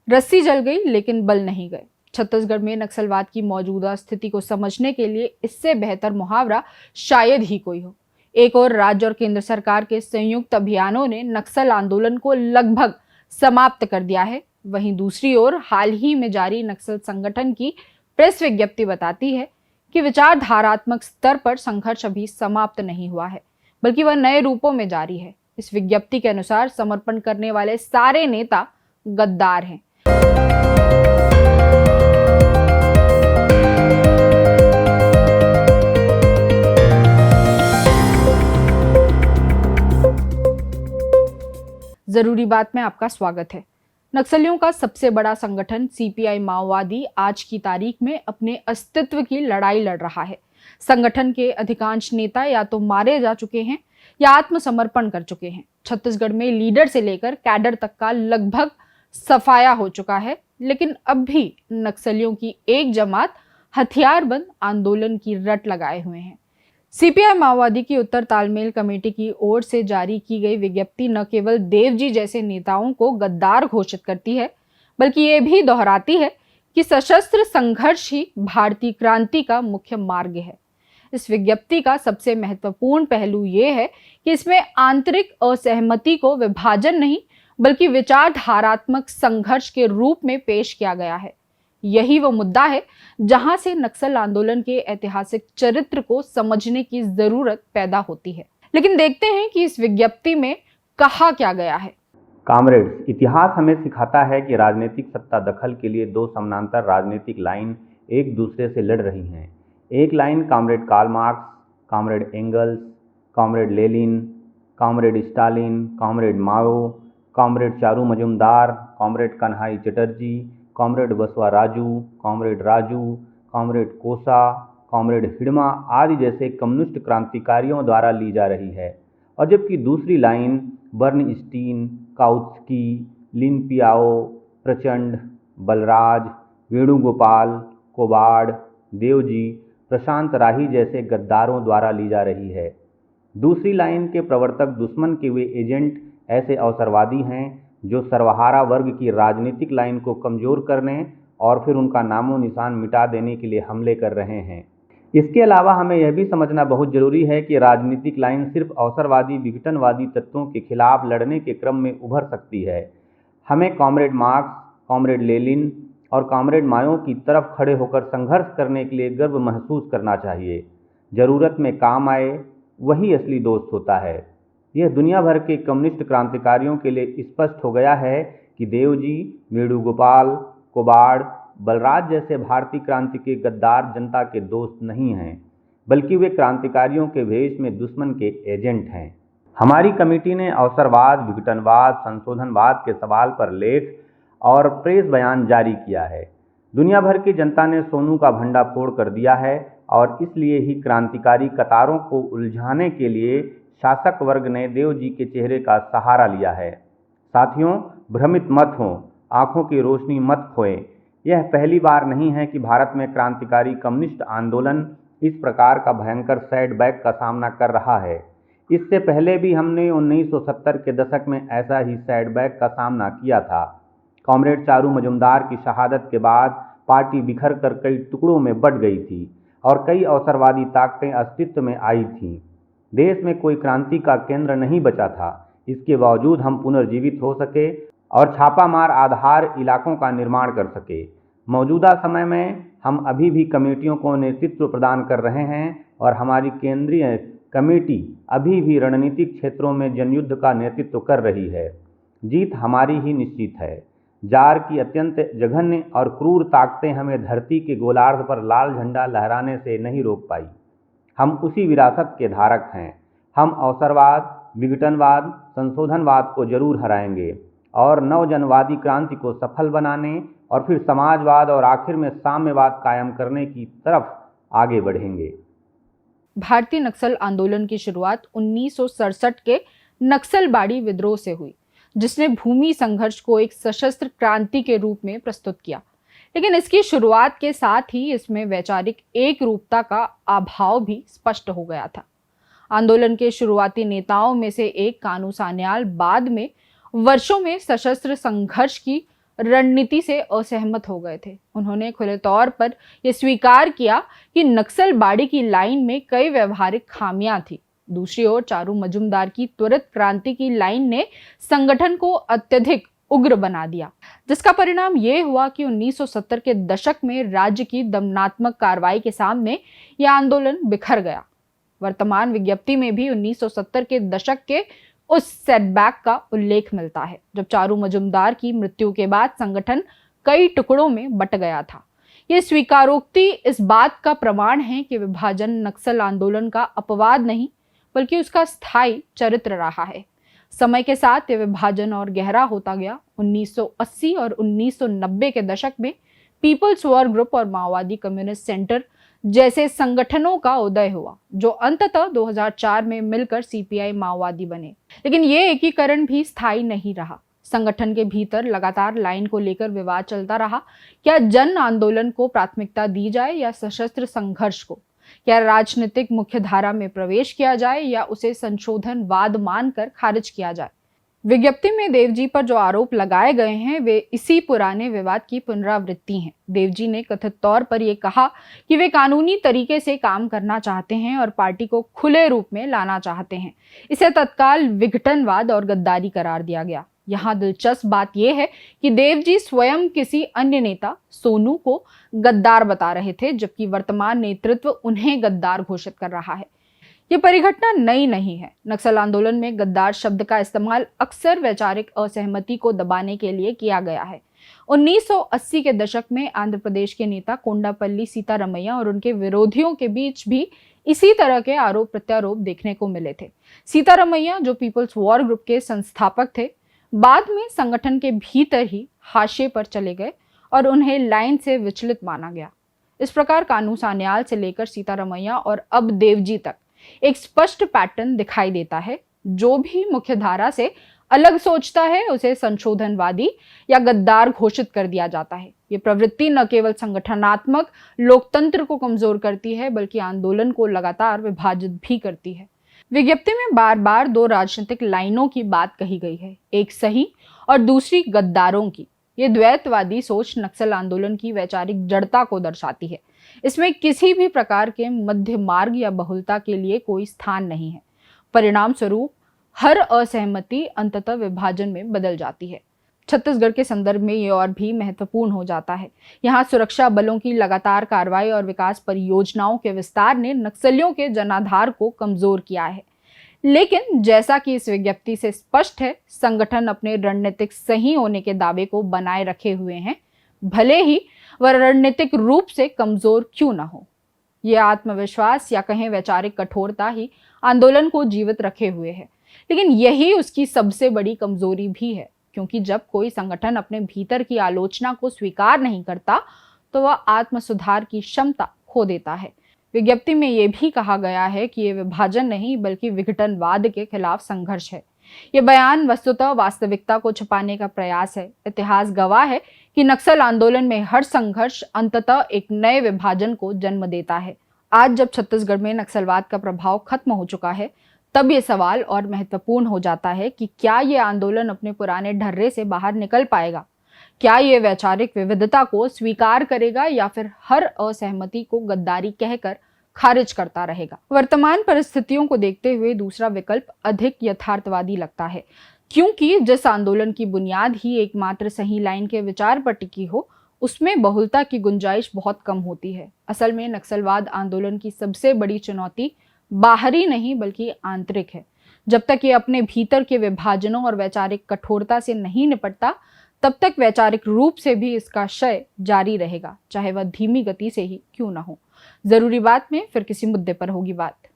रस्सी जल गई लेकिन बल नहीं गए। छत्तीसगढ़ में नक्सलवाद की मौजूदा स्थिति को समझने के लिए इससे बेहतर मुहावरा शायद ही कोई हो। एक और राज्य और केंद्र सरकार के संयुक्त अभियानों ने नक्सल आंदोलन को लगभग समाप्त कर दिया है। वहीं दूसरी ओर हाल ही में जारी नक्सल संगठन की प्रेस विज्ञप्ति बताती है कि विचारधारात्मक स्तर पर संघर्ष अभी समाप्त नहीं हुआ है, बल्कि वह नए रूपों में जारी है। इस विज्ञप्ति के अनुसार समर्पण करने वाले सारे नेता गद्दार हैं। जरूरी बात में आपका स्वागत है। नक्सलियों का सबसे बड़ा संगठन सीपीआई माओवादी आज की तारीख में अपने अस्तित्व की लड़ाई लड़ रहा है। संगठन के अधिकांश नेता या तो मारे जा चुके हैं या आत्मसमर्पण कर चुके हैं। छत्तीसगढ़ में लीडर से लेकर कैडर तक का लगभग सफाया हो चुका है, लेकिन अब भी नक्सलियों की एक जमात हथियारबंद आंदोलन की रट लगाए हुए हैं। सीपीआई माओवादी की उत्तर तालमेल कमेटी की ओर से जारी की गई विज्ञप्ति न केवल देवजी जैसे नेताओं को गद्दार घोषित करती है, बल्कि ये भी दोहराती है कि सशस्त्र संघर्ष ही भारतीय क्रांति का मुख्य मार्ग है। इस विज्ञप्ति का सबसे महत्वपूर्ण पहलू ये है कि इसमें आंतरिक असहमति को विभाजन नहीं, बल्कि विचारधारात्मक संघर्ष के रूप में पेश किया गया है। यही वो मुद्दा है जहां से नक्सल आंदोलन के ऐतिहासिक चरित्र को समझने की जरूरत पैदा होती है। लेकिन देखते हैं कि इस विज्ञप्ति में कहा क्या गया है। कामरेड्स, इतिहास हमें सिखाता है कि राजनीतिक सत्ता दखल के लिए दो समानांतर राजनीतिक लाइन एक दूसरे से लड़ रही हैं। एक line comrade Karl Marx, comrade Engels, comrade Lenin, comrade Stalin, comrade Mao, comrade Charu Majumdar, comrade Kanhai Chatterjee, comrade Basava Raju, comrade Raju, comrade Kosa, comrade Hidma आदि जैसे कम्युनिस्ट क्रांतिकारियों द्वारा ली जा रही है। और जबकि दूसरी लाइन बर्नस्टीन, काउत्स्की, लिन पियाओ, प्रचंड, बलराज, वेणुगोपाल, कोबाड़, देवजी, प्रशांत राही जैसे गद्दारों द्वारा ली जा रही है। दूसरी लाइन के प्रवर्तक दुश्मन के वे एजेंट ऐसे अवसरवादी हैं जो सर्वहारा वर्ग की राजनीतिक लाइन को कमजोर करने और फिर उनका नामो निशान मिटा देने के लिए हमले कर रहे हैं। इसके अलावा हमें यह भी समझना बहुत जरूरी है कि राजनीतिक लाइन सिर्फ अवसरवादी विघटनवादी तत्वों के खिलाफ लड़ने के क्रम में उभर सकती है। हमें कॉमरेड मार्क्स, कॉमरेड लेनिन और कॉमरेड माओ की तरफ खड़े होकर संघर्ष करने के लिए गर्व महसूस करना चाहिए। जरूरत में काम आए वही असली दोस्त होता है। यह दुनिया भर के कम्युनिस्ट क्रांतिकारियों के लिए स्पष्ट हो गया है कि देवजी, वेणुगोपाल, कोबाड़, बलराज जैसे भारतीय क्रांति के गद्दार जनता के दोस्त नहीं हैं, बल्कि वे क्रांतिकारियों के भेष में दुश्मन के एजेंट हैं। हमारी कमेटी ने अवसरवाद, विघटनवाद, संशोधनवाद के सवाल पर लेख और प्रेस बयान जारी किया है। दुनिया भर की जनता ने सोनू का भंडाफोड़ कर दिया है और इसलिए ही क्रांतिकारी कतारों को उलझाने के लिए शासक वर्ग ने देवजी के चेहरे का सहारा लिया है। साथियों, भ्रमित मत हों, आंखों की रोशनी मत खोएं। यह पहली बार नहीं है कि भारत में क्रांतिकारी कम्युनिस्ट आंदोलन इस प्रकार का भयंकर सेटबैक का सामना कर रहा है। इससे पहले भी हमने 1970 के दशक में ऐसा ही सेटबैक का सामना किया था। कॉमरेड चारू मजुमदार की शहादत के बाद पार्टी बिखर कर कई टुकड़ों में बंट गई थी और कई अवसरवादी ताकतें अस्तित्व में आई थीं। देश में कोई क्रांति का केंद्र नहीं बचा था। इसके बावजूद हम पुनर्जीवित हो सके और छापामार आधार इलाकों का निर्माण कर सके। मौजूदा समय में हम अभी भी कमेटियों को नेतृत्व प्रदान कर रहे हैं और हमारी केंद्रीय कमेटी अभी भी रणनीतिक क्षेत्रों में जनयुद्ध का नेतृत्व कर रही है। जीत हमारी ही निश्चित है। जार की अत्यंत जघन्य और क्रूर ताकतें हमें धरती के गोलार्ध पर लाल झंडा लहराने से नहीं रोक पाई। हम उसी विरासत के धारक हैं। हम अवसरवाद, विघटनवाद, संशोधनवाद को जरूर हराएंगे और नवजनवादी क्रांति को सफल बनाने और फिर समाजवाद और आखिर में साम्यवाद कायम करने की तरफ आगे बढ़ेंगे। भारतीय नक्सल आंदोलन की शुरुआत 1967 के नक्सलबाड़ी विद्रोह से हुई, जिसने भूमि संघर्ष को एक सशस्त्र क्रांति के रूप में प्रस्तुत किया। लेकिन इसकी शुरुआत के साथ ही इसमें वैचारिक एक रूपता का अभाव भी स्पष्ट हो गया था। आंदोलन के शुरुआती नेताओं में से एक कानू सान्याल बाद में वर्षों में सशस्त्र संघर्ष की रणनीति से असहमत हो गए थे। उन्होंने खुले तौर पर यह स्वीकार किया कि नक्सलबाड़ी की लाइन में कई व्यवहारिक खामियां थी। दूसरी ओर चारू मजुमदार की त्वरित क्रांति की लाइन ने संगठन को अत्यधिक उग्र बना दिया, जिसका परिणाम यह हुआ कि 1970 के दशक में राज्य की दमनात्मक कार्रवाई के सामने यह आंदोलन बिखर गया। वर्तमान विज्ञप्ति में भी 1970 के दशक के उस सेटबैक का उल्लेख मिलता है जब चारू मजुमदार की मृत्यु के बाद संगठन कई टुकड़ों में बट गया था। ये स्वीकारोक्ति इस बात का प्रमाण है कि विभाजन नक्सल आंदोलन का अपवाद नहीं बल्कि उसका स्थायी चरित्र रहा है। समय के साथ यह विभाजन और गहरा होता गया। 1980 और 1990 के दशक में पीपल्स वॉर ग्रुप और माओवादी कम्युनिस्ट सेंटर जैसे संगठनों का उदय हुआ, जो अंततः 2004 में मिलकर सीपीआई माओवादी बने। लेकिन ये एकीकरण भी स्थायी नहीं रहा। संगठन के भीतर लगातार लाइन को लेकर विवाद चलता रहा। क्या जन आंदोलन को प्राथमिकता दी जाए या सशस्त्र संघर्ष को? क्या राजनीतिक मुख्यधारा में प्रवेश किया जाए या उसे संशोधनवाद मानकर खारिज किया जाए? विज्ञप्ति में देवजी पर जो आरोप लगाए गए हैं वे इसी पुराने विवाद की पुनरावृत्ति हैं। देवजी ने कथित तौर पर यह कहा कि वे कानूनी तरीके से काम करना चाहते हैं और पार्टी को खुले रूप में लाना चाहते हैं। इसे तत्काल विघटनवाद और गद्दारी करार दिया गया। यहाँ दिलचस्प बात यह है कि देवजी स्वयं किसी अन्य नेता सोनू को गद्दार बता रहे थे, जबकि वर्तमान नेतृत्व उन्हें गद्दार घोषित कर रहा है। ये परिघटना नई नहीं है। नक्सल आंदोलन में गद्दार शब्द का इस्तेमाल अक्सर वैचारिक असहमति को दबाने के लिए किया गया है। 1980 के दशक में आंध्र प्रदेश के नेता कोंडापल्ली सीतारमैया और उनके विरोधियों के बीच भी इसी तरह के आरोप प्रत्यारोप देखने को मिले थे। सीतारमैया, जो पीपल्स वॉर ग्रुप के संस्थापक थे, बाद में संगठन के भीतर ही हाशिए पर चले गए और उन्हें लाइन से विचलित माना गया। इस प्रकार कानू सान्याल से लेकर सीतारमैया और अब देवजी तक एक स्पष्ट पैटर्न दिखाई देता है। जो भी मुख्यधारा से अलग सोचता है उसे संशोधनवादी या गद्दार घोषित कर दिया जाता है। ये प्रवृत्ति न केवल संगठनात्मक लोकतंत्र को कमजोर करती है बल्कि आंदोलन को लगातार विभाजित भी करती है। विज्ञप्ति में बार बार दो राजनीतिक लाइनों की बात कही गई है, एक सही और दूसरी गद्दारों की। ये द्वैतवादी सोच नक्सल आंदोलन की वैचारिक जड़ता को दर्शाती है। इसमें किसी भी प्रकार के मध्य मार्ग या बहुलता के लिए कोई स्थान नहीं है। परिणाम स्वरूप हर असहमति अंततः विभाजन में बदल जाती है। छत्तीसगढ़ के संदर्भ में ये और भी महत्वपूर्ण हो जाता है। यहाँ सुरक्षा बलों की लगातार कार्रवाई और विकास परियोजनाओं के विस्तार ने नक्सलियों के जनाधार को कमजोर किया है। लेकिन जैसा कि इस विज्ञप्ति से स्पष्ट है, संगठन अपने रणनीतिक सही होने के दावे को बनाए रखे हुए हैं, भले ही वह रणनीतिक रूप से कमजोर क्यों न हो। यह आत्मविश्वास या कहें वैचारिक कठोरता ही आंदोलन को जीवित रखे हुए है। लेकिन यही उसकी सबसे बड़ी कमजोरी भी है, क्योंकि जब कोई संगठन अपने भीतर की आलोचना को स्वीकार नहीं करता तो वह आत्म सुधार की क्षमता खो देता है। विज्ञप्ति में यह भी कहा गया है कि यह विभाजन नहीं बल्कि विघटनवाद के खिलाफ संघर्ष है। यह बयान वस्तुतः वास्तविकता को छुपाने का प्रयास है। इतिहास गवाह है कि नक्सल आंदोलन में हर संघर्ष अंततः एक नए विभाजन को जन्म देता है। आज जब छत्तीसगढ़ में नक्सलवाद का प्रभाव खत्म हो चुका है, तब ये सवाल और महत्वपूर्ण हो जाता है कि क्या ये आंदोलन अपने पुराने ढर्रे से बाहर निकल पाएगा? क्या ये वैचारिक विविधता को स्वीकार करेगा या फिर हर असहमति को गद्दारी कहकर खारिज करता रहेगा? वर्तमान परिस्थितियों को देखते हुए दूसरा विकल्प अधिक यथार्थवादी लगता है, क्योंकि जिस आंदोलन की बुनियाद ही एकमात्र सही लाइन के विचार पर टिकी हो, उसमें बहुलता की गुंजाइश बहुत कम होती है। असल में नक्सलवाद आंदोलन की सबसे बड़ी चुनौती बाहरी नहीं बल्कि आंतरिक है। जब तक ये अपने भीतर के विभाजनों और वैचारिक कठोरता से नहीं निपटता, तब तक वैचारिक रूप से भी इसका क्षय जारी रहेगा, चाहे वह धीमी गति से ही क्यों न हो। जरूरी बात में फिर किसी मुद्दे पर होगी बात।